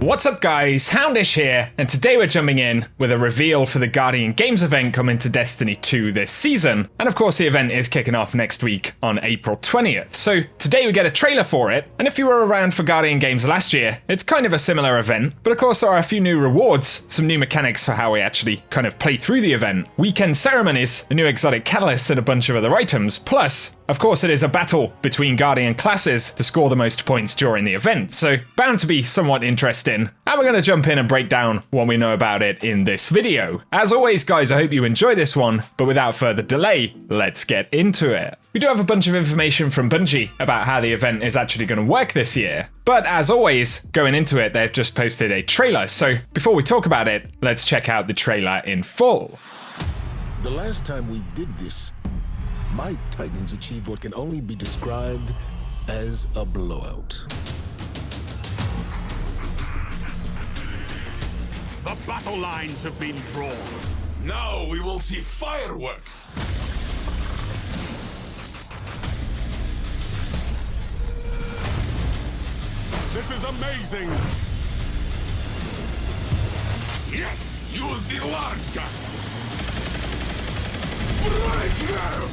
What's up guys, Houndish here, and today we're jumping in with a reveal for the Guardian Games event coming to Destiny 2 this season. And of course the event is kicking off next week on April 20th. So today we get a trailer for it, and if you were around for Guardian Games last year, it's kind of a similar event, but of course there are a few new rewards, some new mechanics for how we actually kind of play through the event, weekend ceremonies, a new exotic catalyst and a bunch of other items, plus of course it is a battle between Guardian classes to score the most points during the event, so bound to be somewhat interesting. And we're going to jump in and break down what we know about it in this video. As always guys, I hope you enjoy this one, but without further delay, let's get into it. We do have a bunch of information from Bungie about how the event is actually going to work this year, but as always, going into it, they've just posted a trailer, so before we talk about it, let's check out the trailer in full. The last time we did this, my Titans achieved what can only be described as a blowout. The battle lines have been drawn. Now we will see fireworks. This is amazing. Yes, use the large gun. Right now.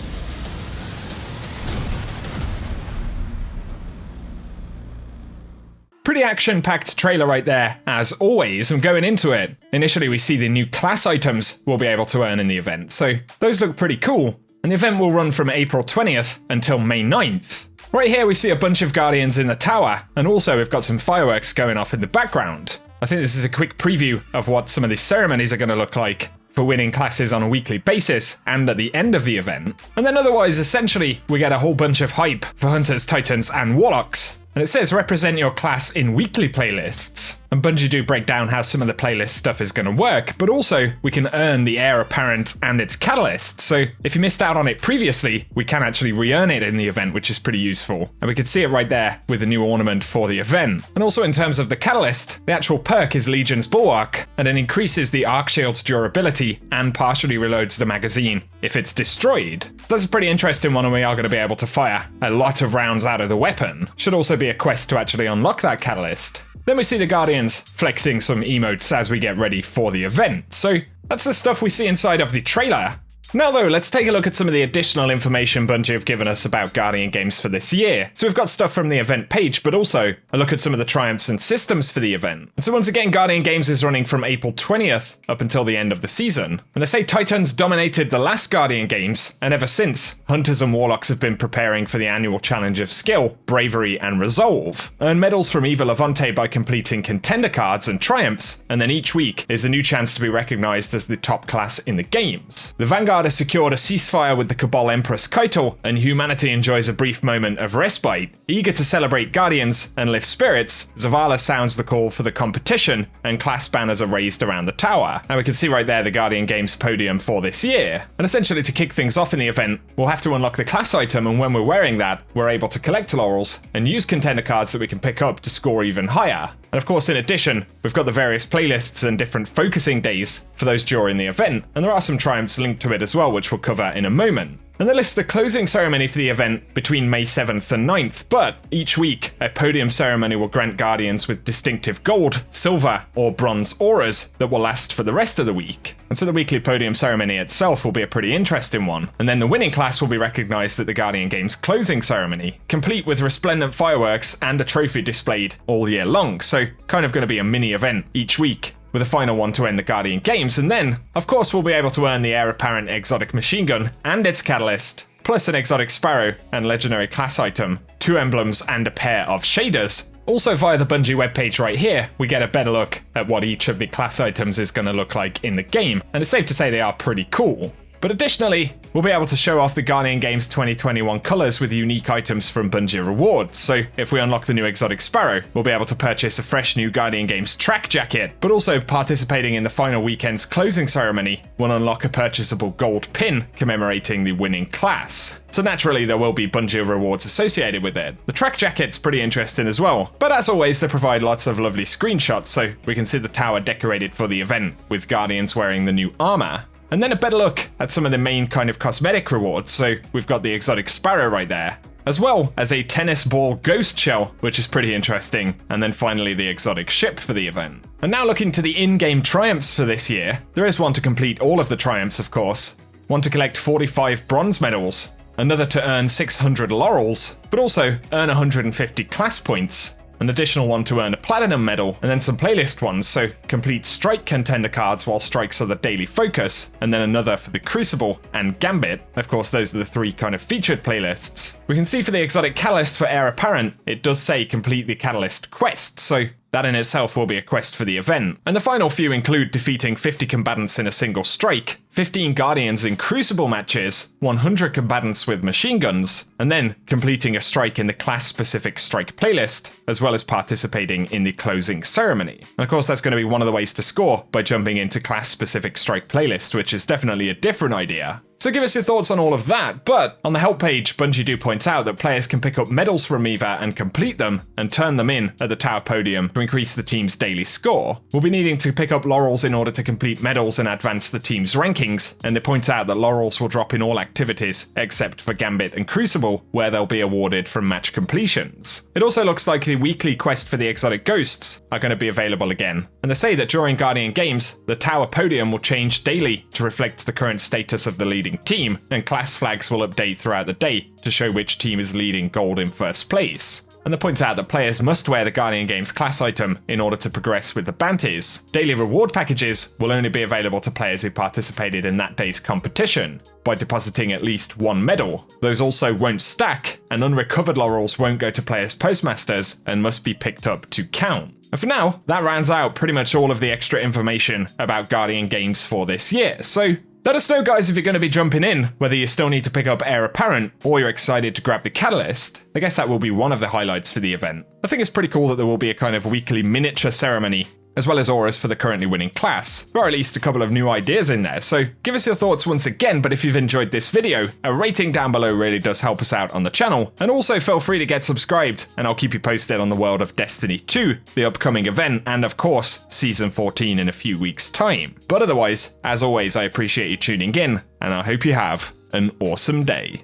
Pretty action-packed trailer right there, as always, and going into it, initially we see the new class items we'll be able to earn in the event, so those look pretty cool, and the event will run from April 20th until May 9th. Right here we see a bunch of Guardians in the tower, and also we've got some fireworks going off in the background. I think this is a quick preview of what some of these ceremonies are going to look like for winning classes on a weekly basis and at the end of the event. And then otherwise, essentially, we get a whole bunch of hype for Hunters, Titans, and Warlocks. And it says represent your class in weekly playlists. And Bungie do break down how some of the playlist stuff is going to work, but also we can earn the Heir Apparent and its catalyst. So if you missed out on it previously, we can actually re-earn it in the event, which is pretty useful. And we can see it right there with the new ornament for the event. And also in terms of the catalyst, the actual perk is Legion's Bulwark, and it increases the arc shield's durability and partially reloads the magazine if it's destroyed. That's a pretty interesting one, and we are going to be able to fire a lot of rounds out of the weapon. Should also be a quest to actually unlock that catalyst. Then we see the Guardians flexing some emotes as we get ready for the event. So that's the stuff we see inside of the trailer. Now though, let's take a look at some of the additional information Bungie have given us about Guardian Games for this year. So we've got stuff from the event page, but also a look at some of the triumphs and systems for the event. And so once again, Guardian Games is running from April 20th up until the end of the season. And they say Titans dominated the last Guardian Games, and ever since, Hunters and Warlocks have been preparing for the annual challenge of skill, bravery, and resolve. Earn medals from Eva Levante by completing contender cards and triumphs, and then each week is a new chance to be recognized as the top class in the games. The Vanguard has secured a ceasefire with the Cabal Empress Keitel, and humanity enjoys a brief moment of respite. Eager to celebrate Guardians and lift spirits, Zavala sounds the call for the competition, and class banners are raised around the tower. And we can see right there the Guardian Games podium for this year. And essentially to kick things off in the event, we'll have to unlock the class item, and when we're wearing that, we're able to collect laurels and use contender cards that we can pick up to score even higher. And of course, in addition, we've got the various playlists and different focusing days for those during the event, and there are some triumphs linked to it as well, which we'll cover in a moment. And they list the closing ceremony for the event between May 7th and 9th, but each week, a podium ceremony will grant Guardians with distinctive gold, silver, or bronze auras that will last for the rest of the week. And so the weekly podium ceremony itself will be a pretty interesting one, and then the winning class will be recognized at the Guardian Games closing ceremony, complete with resplendent fireworks and a trophy displayed all year long, so kind of going to be a mini event each week, with a final one to end the Guardian Games, and then, of course, we'll be able to earn the Heir Apparent exotic machine gun and its catalyst, plus an exotic sparrow and legendary class item, 2 emblems and a pair of shaders. Also via the Bungie webpage right here, we get a better look at what each of the class items is going to look like in the game, and it's safe to say they are pretty cool. But additionally, we'll be able to show off the Guardian Games 2021 colours with unique items from Bungie rewards. So if we unlock the new exotic sparrow, we'll be able to purchase a fresh new Guardian Games track jacket, but also participating in the final weekend's closing ceremony will unlock a purchasable gold pin commemorating the winning class. So naturally there will be Bungie rewards associated with it. The track jacket's pretty interesting as well, but as always they provide lots of lovely screenshots so we can see the tower decorated for the event with Guardians wearing the new armour. And then a better look at some of the main kind of cosmetic rewards. So we've got the exotic sparrow right there, as well as a tennis ball ghost shell, which is pretty interesting, and then finally the exotic ship for the event. And now looking to the in-game triumphs for this year, there is one to complete all of the triumphs, of course, one to collect 45 bronze medals, another to earn 600 laurels, but also earn 150 class points, an additional one to earn a platinum medal, and then some playlist ones, so complete strike contender cards while strikes are the daily focus, and then another for the Crucible and Gambit. Of course, those are the three kind of featured playlists. We can see for the exotic catalyst for Heir Apparent, it does say complete the catalyst quest, so that in itself will be a quest for the event. And the final few include defeating 50 combatants in a single strike, 15 Guardians in Crucible matches, 100 combatants with machine guns, and then completing a strike in the class-specific strike playlist, as well as participating in the closing ceremony. And of course, that's going to be one of the ways to score by jumping into class-specific strike playlist, which is definitely a different idea. So give us your thoughts on all of that, but on the help page, Bungie do point out that players can pick up medals from Eva and complete them, and turn them in at the tower podium to increase the team's daily score. We'll be needing to pick up laurels in order to complete medals and advance the team's rankings, and they point out that laurels will drop in all activities, except for Gambit and Crucible, where they'll be awarded from match completions. It also looks like the weekly quest for the exotic ghosts are going to be available again, and they say that during Guardian Games, the tower podium will change daily to reflect the current status of the leading team, and class flags will update throughout the day to show which team is leading gold in first place. And they point out that players must wear the Guardian Games class item in order to progress with the bounties. Daily reward packages will only be available to players who participated in that day's competition by depositing at least one medal. Those also won't stack, and unrecovered laurels won't go to players' postmasters and must be picked up to count. And for now, that rounds out pretty much all of the extra information about Guardian Games for this year. So let us know, guys, if you're going to be jumping in, whether you still need to pick up Heir Apparent or you're excited to grab the Catalyst. I guess that will be one of the highlights for the event. I think it's pretty cool that there will be a kind of weekly miniature ceremony, as well as auras for the currently winning class. There are at least a couple of new ideas in there, so give us your thoughts once again, but if you've enjoyed this video, a rating down below really does help us out on the channel, and also feel free to get subscribed, and I'll keep you posted on the world of Destiny 2, the upcoming event, and of course, Season 14 in a few weeks' time. But otherwise, as always, I appreciate you tuning in, and I hope you have an awesome day.